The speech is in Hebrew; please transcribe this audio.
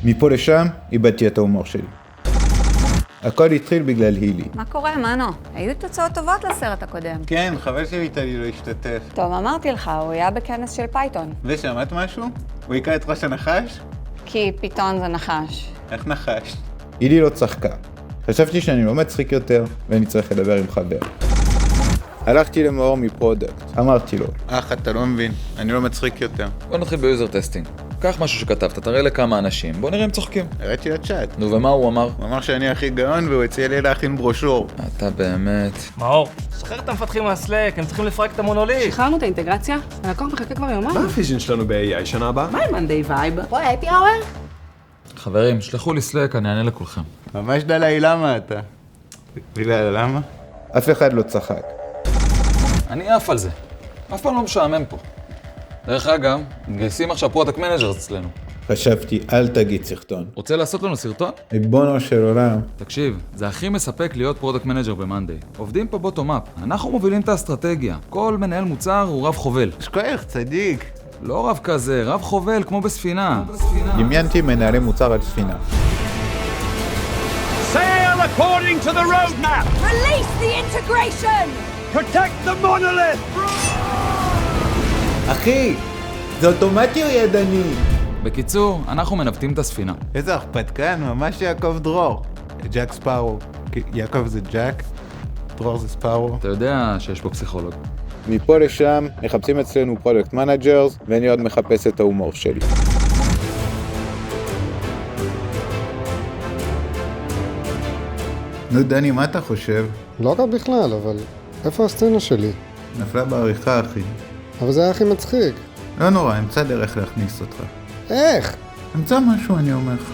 מפה לשם איבדתי את ההומור שלי. הכל התחיל בגלל הילי. מה קורה, מנו? היו תוצאות טובות לסרט הקודם. כן, חבל שוויטלי לא השתתף. טוב, אמרתי לך, הוא היה בכנס של פייתון. ושמעת משהו? הוא היקע את ראש הנחש? כי פיתון זה נחש. איך נחש? הילי לא צחקה. חשבתי שאני לא מצחיק יותר, ואני צריך לדבר עם חבר. הלכתי למאור מפרודקט, אמרתי לו. אתה לא מבין, אני לא מצחיק יותר. בוא נתחיל ביוזר טסטינג. קח משהו שכתבת, תראה לכמה אנשים, בוא נראה אם צוחקים. הראיתי לצ'אט. נו, ומה הוא אמר? הוא אמר שאני הכי גאון והוא הציע לי להכין ברושור. אתה באמת... מאור, שחרר את המפתחים מהסלק, הם צריכים לפרק את המונוליט. שחררנו את האינטגרציה? הלקוח מחכה כבר יומיים. מה הוויז'ן שלנו ב-AI שנה הבאה? מה עם מנדי וייב? בואי, הייפי האוור? חברים, שלחו לי סלק, אני אענה לכולכם. ממש דלאי, למה אתה? בגלל למה? אף אחד לא צחק. אני עף על זה. אף פעם לא משעמם פה. דרך אגב, מגייסים עכשיו פרודקט מנג'ר אצלנו. חשבתי, אל תגיד סרטון. רוצה לעשות לנו סרטון? ריבונו של עולם. תקשיב, זה הכי מספק להיות פרודקט מנג'ר במאנדיי. עובדים פה בוטום-אפ. אנחנו מובילים את האסטרטגיה. כל מנהל מוצר הוא רב חובל. שכוח, צדיק. לא רב כזה, רב חובל, כמו בספינה. דמיינתי מנהלי מוצר על ספינה. Sail according to the roadmap! Release the integration! Protect the monolith! אחי, זה אוטומטי או ידני? בקיצור, אנחנו מנווטים את הספינה. איזה הרפתקן, ממש יעקב דרור. ג'ק ספארו. יעקב זה ג'ק, דרור זה ספארו. אתה יודע שיש פה פסיכולוג. מפה לשם מחפשים אצלנו פרודקט מנג'רס, ואני עוד מחפש את ההומור שלי. נו דני, מה אתה חושב? לא רע בכלל, אבל איפה הסצנה שלי? נפלה בעריכה, אחי. אבל זה היה הכי מצחיק. לא נורא, אמצא דרך להכניס אותך. איך? אמצא משהו, אני אומר לך.